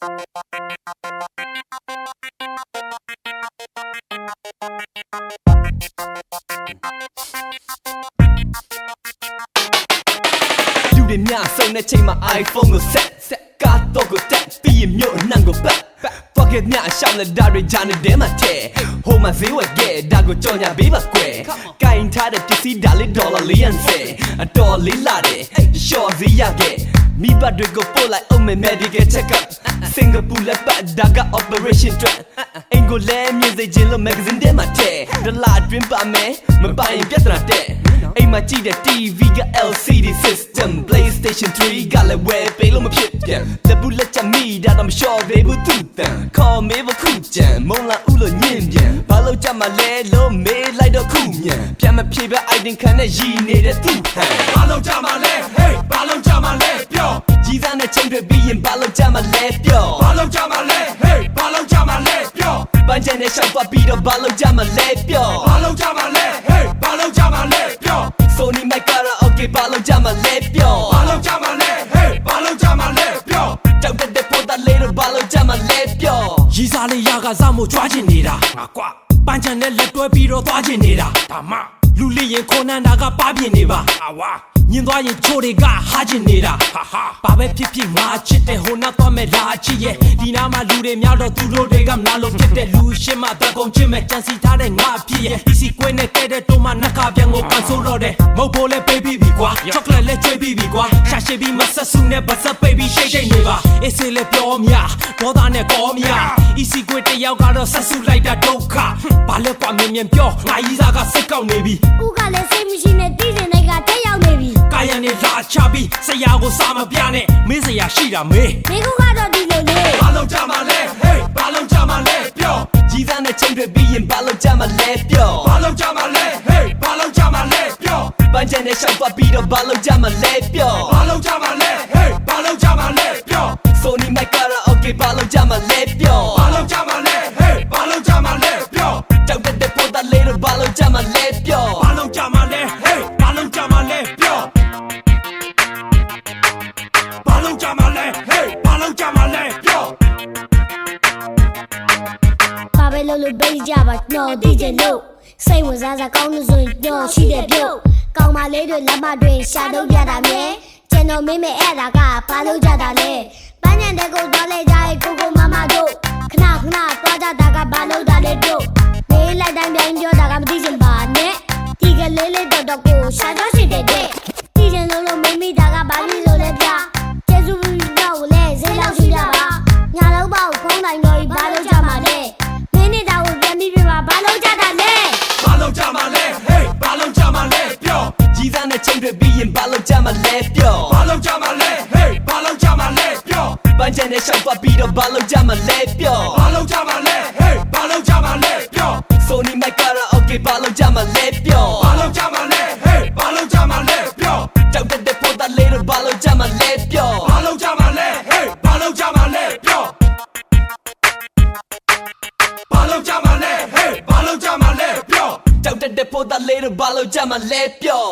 လူတွေများဆုံးတဲ့ချိန်မှာ iPhone ကိုဆက်ကားတော့ကိုတက်ပြီးရင်မြို့အနှံ့ကိုပတ် Pocket များရှောင်းလက်ဒါတွေဂျာနေတဲမှာထဲဟိုမှာဈေးဝယ်ခဲ့ဒါကိုကြော်ညာပေးပါကွယ်ကင်ထားတဲ့ပစ္စည်းဒါလေးဒေါ်လာ400အတော်လေးလာတယ်ရှော့ဈေးရခဲ့မိဘတွေကိုပို့လိုက်အောင်မယ် medical check up စင်ကာပူလက်ပတ်ဒါက operation အတွက်အင်္ဂလိပ်မျိုးစိတ်ချင်းလို့ magazine ထဲမှာထဲဒလာအတွင်းပါမယ်မပိုင်ပြဿနာတဲ့အိမ်မှာကြည့်တဲ့ TV က LCD system PlayStation 3ကလည်းဝယ်ပေးလို့မဖြစ်ပြန်တပူလက်ချမိဒါတော့မလျှော့သေးဘူးသူတန်ခေါ်မေးဖို့ခုကြံမုံလာဦးလို့ညင်ပြန်ဘာလို့ကြမှာလဲလို့မေးလိုက်တော့ခုမြန်ပြန်မဖြေပဲ item ခံနဲ့ရည်နေတဲ့သူဟန်ဘာလို့ကြမှာလဲ hey ဘာလို့ကြမှာလဲပြောကြီးစားနဲ့ချိန်တွေပြီးရင်ဘာလို့ကြမှာလဲပြောဘာလို့ကြမှာလဲ hey ဘာလို့ကြမှာလဲပြောပန်းချင်တဲ့ရှောက်ပတ်ပြီးတော့ဘာလို့ကြမှာလဲပြောဘာလို့ကြမှာလဲ hey ဘာလို့ကြမှာလဲပြော Sony mic ကတော့ okay ဘာလို့ကြမှာလဲပြောဘာလို့ကြမှာလဲ hey ဘာလို့ကြမှာလဲပြောတောက်တဲ့ပေါ်တာလေးတော့ဘာလို့ကြမှာလဲပြောရီစားလေးရကစားမို့ကြွားချင်နေတာငါကွာပန်းချန်နဲ့လက်တွဲပြီးတော့သွားချင်နေတာဒါမှလူလေးရင်ခေါ်နန်းတာကပါပြင်းနေပါအဝါညင်သွားရင်ချိုးတွေကဟာချင်နေတာဟာဘာပဲဖြစ်ဖြစ်ငါချစ်တဲ့ဟိုနောက်သွားမဲ့လာချစ်ရဲ့ဒီနားမှာလူတွေများတော့သူတို့တွေကမနာလို့ဖြစ်တဲ့လူရှင်းမှတကုံချင်းမဲ့ကြံစီထားတဲ့ငါဖြစ်ရဲ့ဒီစီကွင်းနဲ့တဲ့တဲ့တိုးမှနှက်ကပြန်ကိုကန်ဆိုးတော့တဲ့မဟုတ်ဖို့လဲပေးပြီးပြီကွာချောကလက်လဲကျွေးပြီးပြီကွာရှာရှိပြီးမဆက်စုနဲ့ပါစပ်ပိတ်ပြီးရှိတ်နေပါအေးစေးလဲပြောမြဒေါသနဲ့ကောမြအီစီကွင်းတယောက်ကတော့ဆက်စုလိုက်တာဒုက္ခဘာလဲကွာမြင်မြင်ပြောငါကြီးစားကစိတ်ကောက်နေပြီဦးကလည်းစိတ်မရှိနဲ့တည်တဲ့နေကတက်ရောက်နေပြီကာယံနဲ့လာချပြီးဆရာကိုစာမပြနဲ့မင်းဆရာရှိတာမေးမိကူကတော့ဒီလိုလေဘာလို့ကြမှာလဲ hey ဘာလို့ကြမှာလဲပြောကြီးစားနဲ့ချိန်တွေပြီးရင်ဘာလို့ကြမှာလဲပြောဘာလို့ကြမှာလဲ hey ဘာလို့ကြမှာလဲပြောပန်းချင်တဲ့ရှောက်ပတ်ပြီးတော့ဘာလို့ကြမှာလဲပြောဘာလို့ကြမှာလဲ hey ဘာလို့ကြမှာလဲပြော Sony mic ကတော့ okay ဘာလို့ကြမှာလဲပြောဘာလို့ကြမှာလဲ hey ဘာလို့ကြမှာလဲပြောတောက်တဲ့ပေါ်တာလေးတော့ဘာလို့ကြမှာလဲပြောဘာလို့ကြမှာလဲ hey ဘာလို့ကြမှာလဲပြောဘာလို့ကြမှာလဲ hey ဘာလို့ကြမှာလဲပြောဘာပဲလို့ပေးကြပါတော့တည်ကြလို့စိတ်ဝင်စားစားကောင်းလို့ဆိုရင်တော့ရှိတဲ့ပြုတ်ကောင်းမလေးတွေလက်မတွေရှာတော့ကြတာမြဲကျွန်တော်မင်းမဲအဲ့ဒါကဘာလို့ကြတာလဲပန်းညံတဲ့ကိုတော့လဲကြရဲ့ကိုကိုမမတို့ခဏသွားကြတာကဘာလို့တာလဲတို့မေးလိုက်တိုင်းပြန်ပြောတာကမသိချင်ပါနဲ့ဒီကလေးလေးတော့ကိုရှာတော့ရှိတဲ့တဲ့တည်ကြလို့မင်းမိတာကဘာလို့လဲဗျာကျေးဇူးတော့လဲဈေးလောက်ရှိတာပါညာလုံးပေါ့ဖုံးတိုင်းတော့ဘာလို့ကြမှာလဲမင်းနေတာကိုပြန်ပြီးပြပါဘာလို့ကြတာလဲဘာလို့ကြမှာလဲ hey ဘာလို့ကြမှာလဲပြောကြီးစားနဲ့ချိန်တွေပြီးရင်ဘာလို့ကြမှာလဲပြောဘာလို့ကြမှာလဲ hey ဘာလို့ကြမှာလဲပြောပန်းချင်တဲ့ရှောက်ပတ်ပြီးတော့ဘာလို့ကြမှာလဲပြောဘာလို့ကြမှာလဲ hey ဘာလို့ကြမှာလဲပြော Sony mic ကတော့ okay ဘာလို့ကြမှာလဲပြောဘာလို့ကြမှာလဲ hey ဘာလို့ကြမှာလဲပြောတောက်တဲ့ပေါ်တာလေးတော့ဘာလို့ကြမှာလဲပြောဘာလို့ကြမှာလဲ hey ဘာလို့ကြမှာလဲပြောဘာလို့ကြမှာလဲ hey ဘာလို့ကြမှာလဲပြောတောက်တဲ့ပေါ်တာလေးတော့ဘာလို့ကြမှာလဲပြော